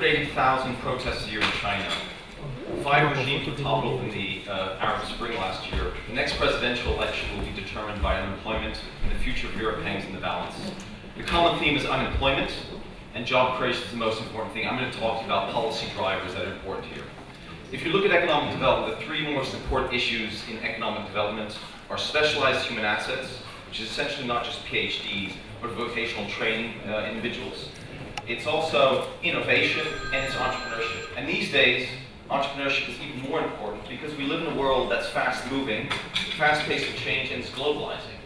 180,000 protests a year in China. 5 regimes were toppled in the Arab Spring last year. The next presidential election will be determined by unemployment, and the future of Europe hangs in the balance. The common theme is unemployment, and job creation is the most important thing. I'm going to talk to you about policy drivers that are important here. If you look at economic development, the 3 most important issues in economic development are specialized human assets, which is essentially not just PhDs, but vocational training individuals. It's also innovation, and it's entrepreneurship. And these days, entrepreneurship is even more important because we live in a world that's fast-moving, fast-paced with change, and it's globalizing.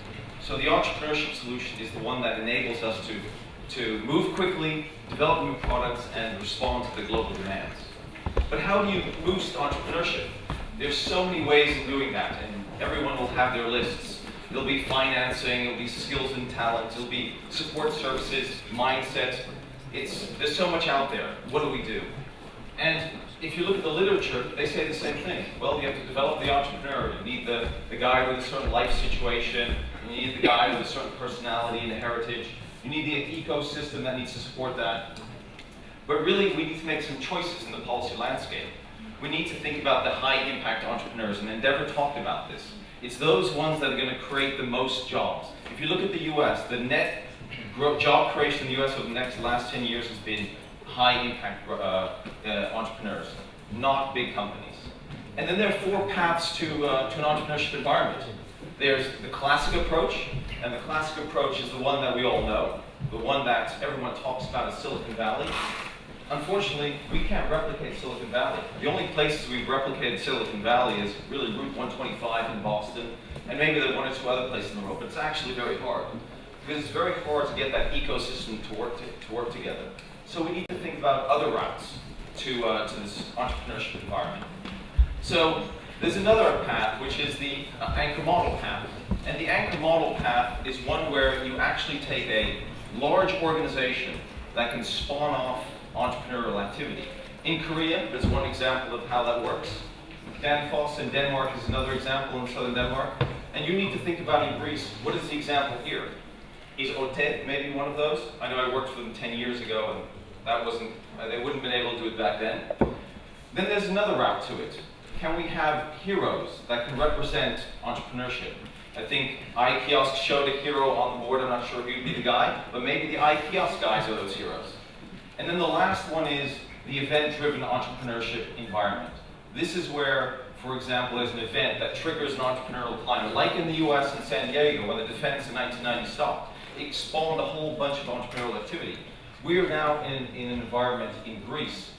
So the entrepreneurship solution is the one that enables us to move quickly, develop new products, and respond to the global demands. But how do you boost entrepreneurship? There's so many ways of doing that, and everyone will have their lists. There'll be financing, there'll be skills and talent, there'll be support services, mindset. There's so much out there. What do we do? And if you look at the literature, they say the same thing. Well, you have to develop the entrepreneur. You need the guy with a certain life situation. You need the guy with a certain personality and a heritage. You need the ecosystem that needs to support that. But really, we need to make some choices in the policy landscape. We need to think about the high-impact entrepreneurs, and Endeavor talked about this. It's those ones that are going to create the most jobs. If you look at the US, the net job creation in the US over the last 10 years has been high-impact entrepreneurs, not big companies. And then there are 4 paths to an entrepreneurship environment. There's the classic approach, and the classic approach is the one that we all know, the one that everyone talks about is Silicon Valley. Unfortunately, we can't replicate Silicon Valley. The only places we've replicated Silicon Valley is really Route 125 in Boston, and maybe there are 1 or 2 other places in the world, but it's actually very hard. Because it's very hard to get that ecosystem to work together. So we need to think about other routes to this entrepreneurship environment. So there's another path, which is the anchor model path. And the anchor model path is one where you actually take a large organization that can spawn off entrepreneurial activity. In Korea, there's one example of how that works. Danfoss in Denmark is another example in southern Denmark. And you need to think about in Greece, what is the example here? Is OTE maybe one of those? I know I worked for them 10 years ago, and that wasn't, they wouldn't have been able to do it back then. Then there's another route to it. Can we have heroes that can represent entrepreneurship? I think iKiosk showed a hero on the board. I'm not sure who would be the guy, but maybe the iKiosk guys are those heroes. And then the last one is the event-driven entrepreneurship environment. This is where, for example, there's an event that triggers an entrepreneurial climate, like in the US and San Diego when the defense in 1990 stopped. It spawned a whole bunch of entrepreneurial activity. We are now in an environment in Greece.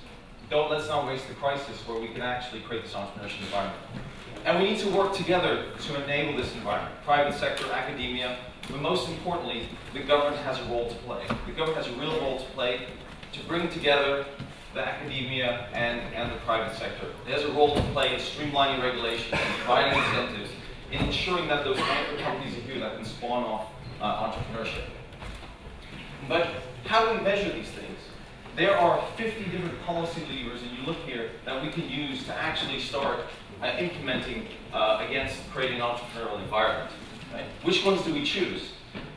Let's not waste the crisis where we can actually create this entrepreneurship environment. And we need to work together to enable this environment. Private sector, academia, but most importantly, the government has a role to play. The government has a real role to play to bring together the academia and the private sector. It has a role to play in streamlining regulations, providing incentives, in ensuring that those anchor companies are here that can spawn off entrepreneurship. But how do we measure these things? There are 50 different policy levers, and you look here, that we can use to actually start implementing against creating an entrepreneurial environment. Right? Which ones do we choose?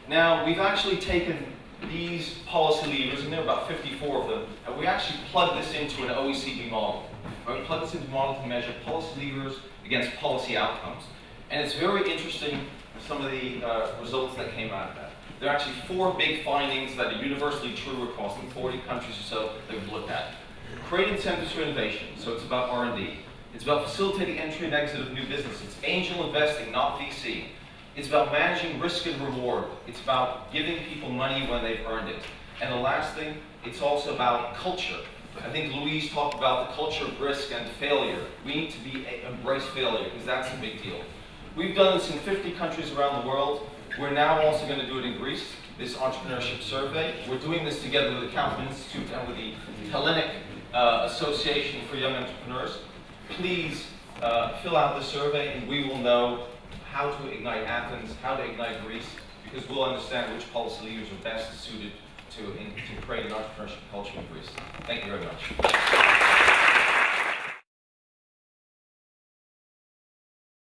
Now, we've actually taken these policy levers, and there are about 54 of them, and we actually plug this into an OECD model. Right? We plug this into a model to measure policy levers against policy outcomes. And it's very interesting, some of the results that came out of that. There are actually 4 big findings that are universally true across the 40 countries or so that we've looked at. Create incentives for innovation, so it's about R&D. It's about facilitating entry and exit of new businesses. It's angel investing, not VC. It's about managing risk and reward. It's about giving people money when they've earned it. And the last thing, it's also about culture. I think Louise talked about the culture of risk and failure. We need to embrace failure, because that's a big deal. We've done this in 50 countries around the world. We're now also going to do it in Greece, this entrepreneurship survey. We're doing this together with the Kaufman Institute and with the Hellenic Association for Young Entrepreneurs. Please fill out the survey, and we will know how to ignite Athens, how to ignite Greece, because we'll understand which policy levers are best suited to create an entrepreneurship culture in Greece. Thank you very much.